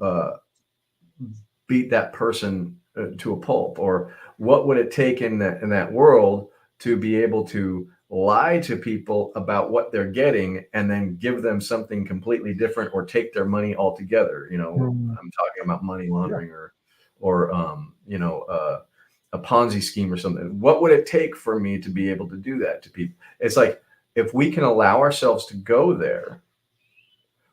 beat that person to a pulp, or what would it take in that world to be able to lie to people about what they're getting and then give them something completely different, or take their money altogether. Mm. I'm talking about money Yeah. laundering, or a Ponzi scheme or something. What would it take for me to be able to do that to people? It's like, if we can allow ourselves to go there,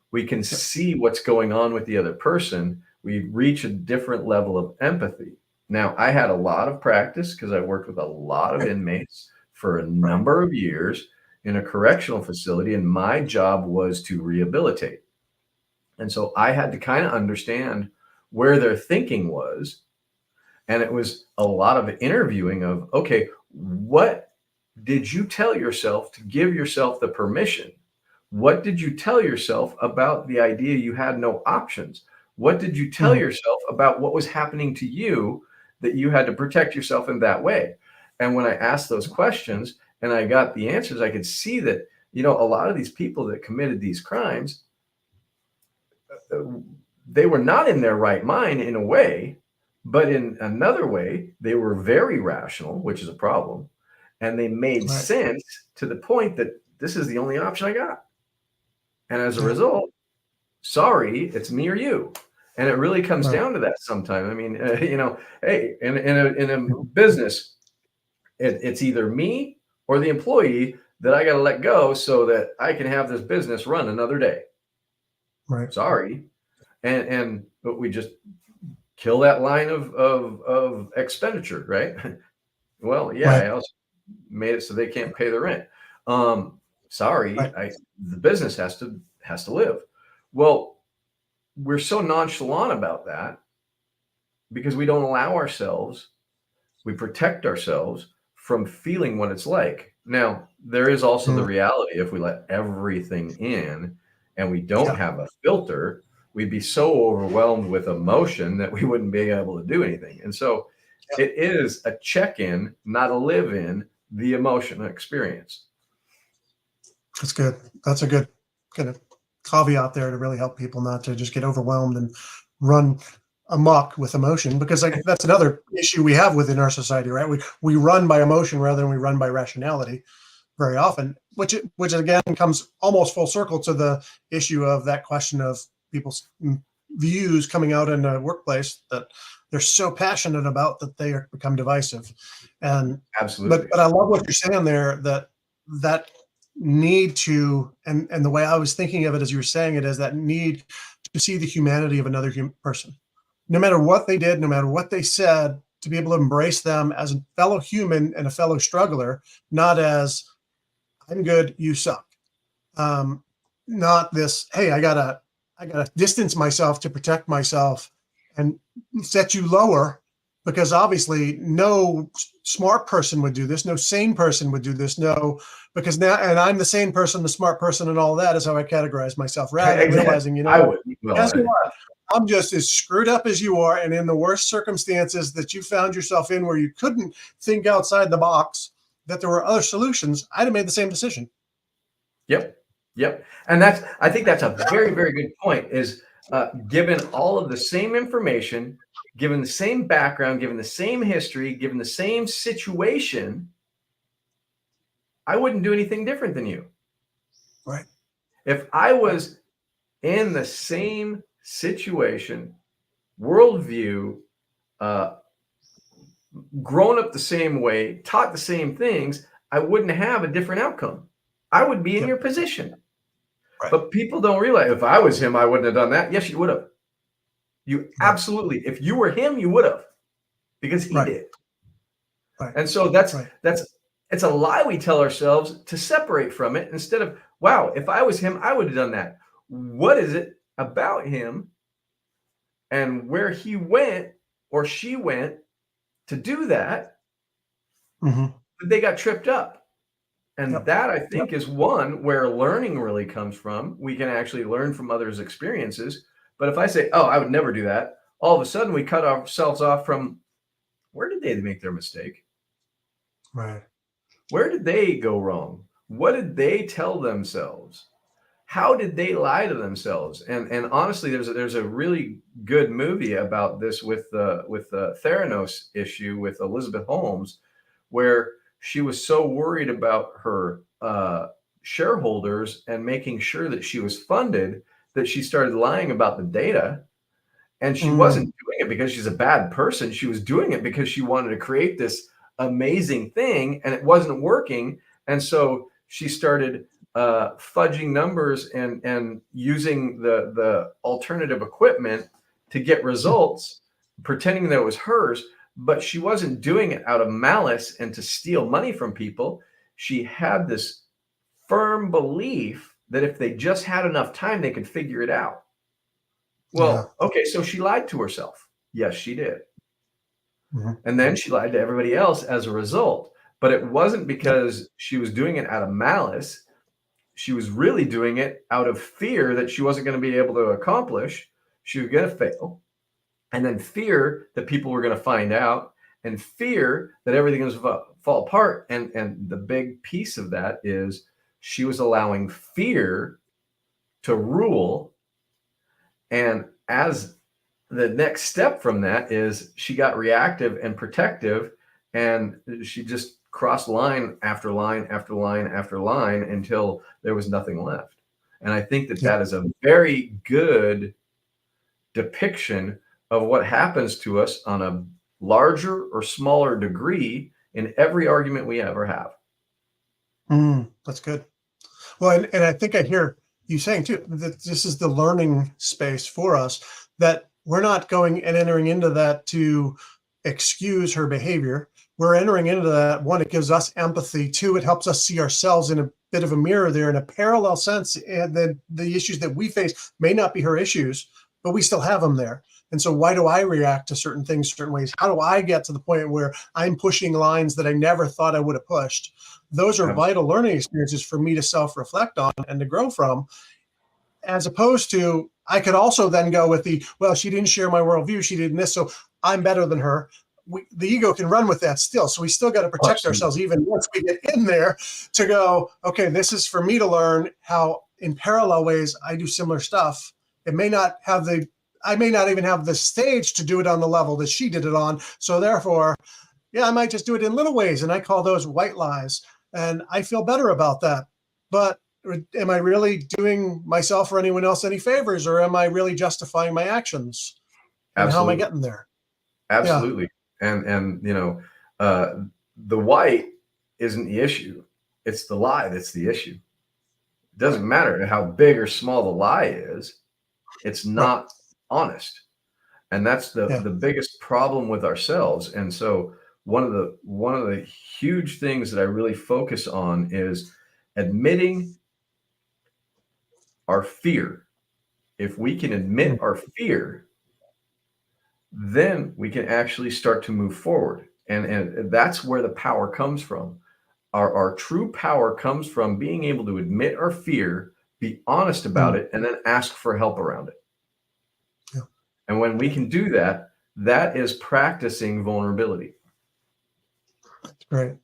we can Yeah. see what's going on with the other person. We reach a different level of empathy. Now, I had a lot of practice because I worked with a lot of inmates for a Right. number of years in a correctional facility, and my job was to rehabilitate. And so I had to kind of understand where their thinking was. And it was a lot of interviewing of, okay, what did you tell yourself to give yourself the permission? What did you tell yourself about the idea you had no options? What did you tell Mm. yourself about what was happening to you that you had to protect yourself in that way? And when I asked those questions and I got the answers, I could see that, a lot of these people that committed these crimes, uh, they were not in their right mind in a way, but in another way, they were very rational, which is a problem. And they made Right. sense to the point that this is the only option I got. And as a Yeah. result, sorry, it's me or you. And it really comes Right. down to that sometimes. I mean, hey, in a Mhm. business, it's either me or the employee that I got to let go so that I can have this business run another day. Right. Sorry. But we just kill that line of expenditure, right? Well, yeah, Right. I also made it so they can't pay the rent. Um, sorry, Right. the business has to live. Well, we're so nonchalant about that because we don't allow ourselves, we protect ourselves from feeling what it's like. Now, there is also the Mm. reality, if we let everything in and we don't Yeah. have a filter, we'd be so overwhelmed with emotion that we wouldn't be able to do anything. And so Yeah. it is a check in, not a live in the emotional experience. That's good. That's a good kind of caveat there to really help people not to just get overwhelmed and run amok with emotion, because like that's another issue we have within our society, right? We run by emotion rather than we run by rationality very often, which again comes almost full circle to the issue of that question of people's views coming out in a workplace that they're so passionate about that they become divisive. And Absolutely. but I love what you're saying there, that need to, and the way I was thinking of it as you were saying it, is that need to see the humanity of another person, no matter what they did, no matter what they said, to be able to embrace them as a fellow human and a fellow struggler, not as I'm good, you suck. Um, Not this, hey, I gotta distance myself to protect myself and set you lower, because obviously no smart person would do this, no sane person would do this, no, because now, and I'm the sane person, the smart person, and all that is how I categorize myself, rather than Exactly. realizing, I would. guess Well, what? I'm just as screwed up as you are, and in the worst circumstances that you found yourself in, where you couldn't think outside the box, that there were other solutions, I'd have made the same decision. yep, yep. And I think that's a very, very good point. Is given all of the same information, given the same background, given the same history, given the same situation, I wouldn't do anything different than you. Right. If I was in the same situation, worldview, uh, grown up the same way, taught the same things, I wouldn't have a different outcome. I would be in Yep. your position. Right. But people don't realize if I was him, I wouldn't have done that. Yes, you would have. You Right. absolutely, if you were him, you would have because he Right. did. Right. And so that's Right. that's it's a lie we tell ourselves to separate from it instead of, wow, if I was him, I would have done that. What is it about him and where he went or she went to do that Hmm. that they got tripped up? And Yep. that I Yep. think is one where learning really comes from. We can actually learn from others' experiences. But if I say, oh, I would never do that, all of a sudden we cut ourselves off from where did they make their mistake? Right. Where did they go wrong? What did they tell themselves? How did they lie to themselves? And honestly, there's a really good movie about this with the Theranos issue with Elizabeth Holmes, where she was so worried about her shareholders and making sure that she was funded that she started lying about the data. And she Mm. wasn't doing it because she's a bad person. She was doing it because she wanted to create this amazing thing and it wasn't working. And so she started fudging numbers and using the alternative equipment to get results, pretending that it was hers. But she wasn't doing it out of malice and to steal money from people. She had this firm belief that if they just had enough time, they could figure it out. Yeah. Well, okay, so she lied to herself. Yes, she did. Hmm. And then she lied to everybody else as a result. But it wasn't Yep. because she was doing it out of malice. She was really doing it out of fear that she wasn't going to be able to accomplish. She was going to fail. And then fear that people were going to find out, and fear that everything was fall apart. And the big piece of that is she was allowing fear to rule. And as the next step from that is she got reactive and protective, and she just crossed line after line after line after line until there was nothing left. And I think that Yep. that is a very good depiction of what happens to us on a larger or smaller degree in every argument we ever have. Mm. That's good. Well, and I think I hear you saying too that this is the learning space for us, that we're not going and entering into that to excuse her behavior. We're entering into that. One, it gives us empathy. Two, it helps us see ourselves in a bit of a mirror there in a parallel sense. And then the issues that we face may not be her issues, but we still have them there. And so why do I react to certain things certain ways? How do I get to the point where I'm pushing lines that I never thought I would have pushed? Those are Absolutely. vital learning experiences for me to self-reflect on and to grow from, as opposed to I could also then go with the, well, she didn't share my worldview, she didn't this, so I'm better than her. The ego can run with that still. So we still got to protect ourselves even once we get in there to go, okay, this is for me to learn how in parallel ways I do similar stuff. It may not have the, I may not even have the stage to do it on the level that she did it on. So therefore, yeah, I might just do it in little ways. And I call those white lies. And I feel better about that. But am I really doing myself or anyone else any favors, or am I really justifying my actions? And how am I Absolutely. getting there? Yeah. Absolutely. And uh, the white isn't the issue. It's the lie that's the issue. It Right. doesn't matter how big or small the lie is. It's Right. not honest. And that's Yeah. the biggest problem with ourselves. And so one of the huge things that I really focus on is admitting our fear. If we can Mm. admit our fear, then we can actually start to move forward. And that's where the power comes from. Our true power comes from being able to admit our fear, be honest about Mm. it, and then ask for help around it. Yeah. And when we Yeah. can do that, that is practicing vulnerability. Great.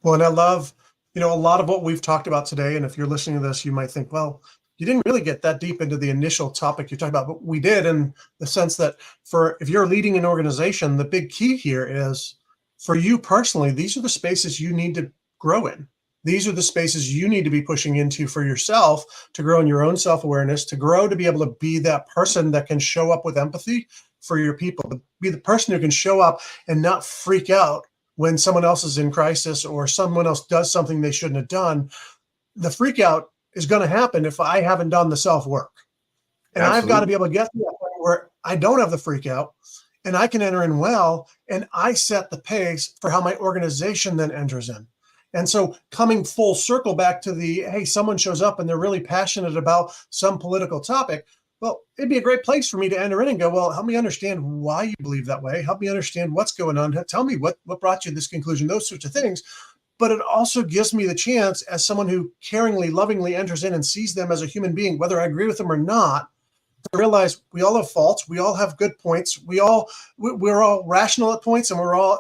Well, and I love, a lot of what we've talked about today. And if you're listening to this, you might think, well, you didn't really get that deep into the initial topic you're talking about, but we did, in the sense that if you're leading an organization, the big key here is for you personally, these are the spaces you need to grow in. these are the spaces you need to be pushing into for yourself to grow in your own self-awareness, to grow to be able to be that person that can show up with empathy for your people, to be the person who can show up and not freak out when someone else is in crisis or someone else does something they shouldn't have done. The freak out is going to happen if I haven't done the self-work. And I've got to be able to get to that point where I don't have the freak out and I can enter in well, and I set the pace for how my organization then enters in. And so coming full circle back to the, hey, someone shows up and they're really passionate about some political topic. Well, it'd be a great place for me to enter in and go, well, help me understand why you believe that way. Help me understand what's going on. Tell me what brought you to this conclusion, those sorts of things. But it also gives me the chance, as someone who caringly, lovingly enters in and sees them as a human being, whether I agree with them or not, to realize we all have faults, we all have good points, we're all rational at points,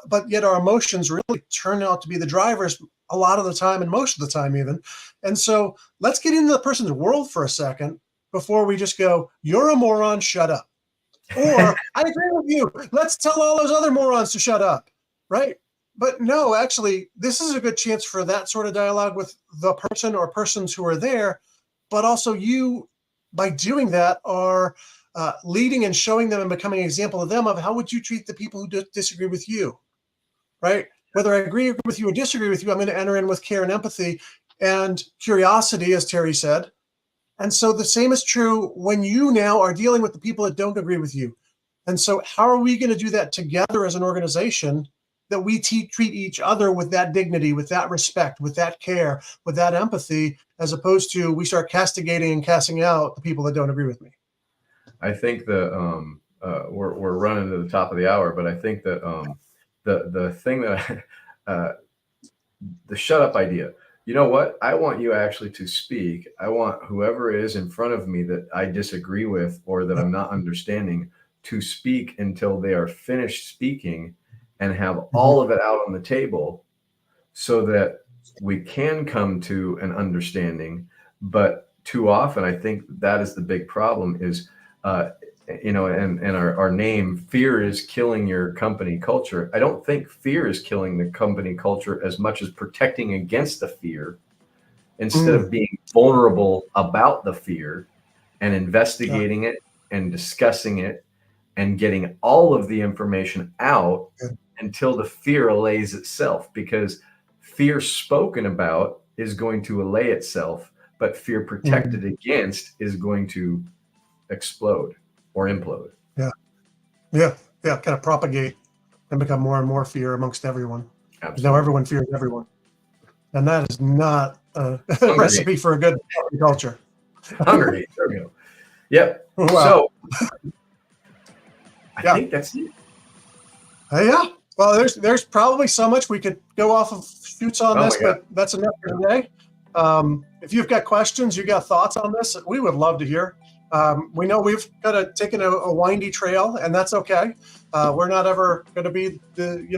but yet our emotions really turn out to be the drivers a lot of the time, and most of the time even. And so let's get into the person's world for a second before we just go, you're a moron, shut up. Or I agree with you, let's tell all those other morons to shut up, right? But no, actually, this is a good chance for that sort of dialogue with the person or persons who are there, but also you, by doing that, are leading and showing them and becoming an example of them of how would you treat the people who disagree with you, right? Whether I agree with you or disagree with you, I'm going to enter in with care and empathy and curiosity, as Terry said. And so the same is true when you now are dealing with the people that don't agree with you. And so how are we going to do that together as an organization, that we treat each other with that dignity, with that respect, with that care, with that empathy, as opposed to we start castigating and casting out the people that don't agree with me? I think that we're running to the top of the hour, but I think that the thing that the shut up idea. You know what? I want you actually to speak. I want whoever is in front of me that I disagree with or that I'm not understanding to speak until they are finished speaking, and have all of it out on the table so that we can come to an understanding. But too often, I think that is the big problem is, and our name, fear is killing your company culture. I don't think fear is killing the company culture as much as protecting against the fear instead of being vulnerable about the fear and investigating it and discussing it and getting all of the information out until the fear allays itself, because fear spoken about is going to allay itself, but fear protected against is going to explode or implode. Kind of propagate and become more and more fear amongst everyone. Absolutely. Now everyone fears everyone. And that is not a recipe for a good culture. Hunger Games, there we go. Yep. Wow. So I think that's it. Yeah. Well, there's probably so much we could go off of shoots on this, but that's enough for today. If you've got questions, you got thoughts on this, we would love to hear. We know we've taken a windy trail, and that's okay. We're not ever going to be we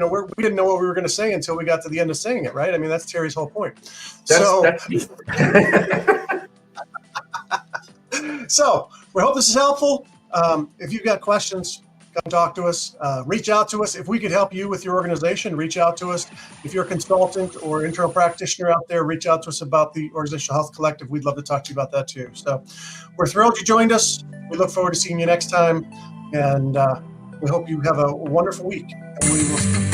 didn't know what we were going to say until we got to the end of saying it, right? I mean, that's Terry's whole point. So we hope this is helpful. If you've got questions, come talk to us, reach out to us. If we could help you with your organization, reach out to us. If you're a consultant or internal practitioner out there, reach out to us about the Organizational Health Collective. We'd love to talk to you about that too. So we're thrilled you joined us. We look forward to seeing you next time. And we hope you have a wonderful week. And we will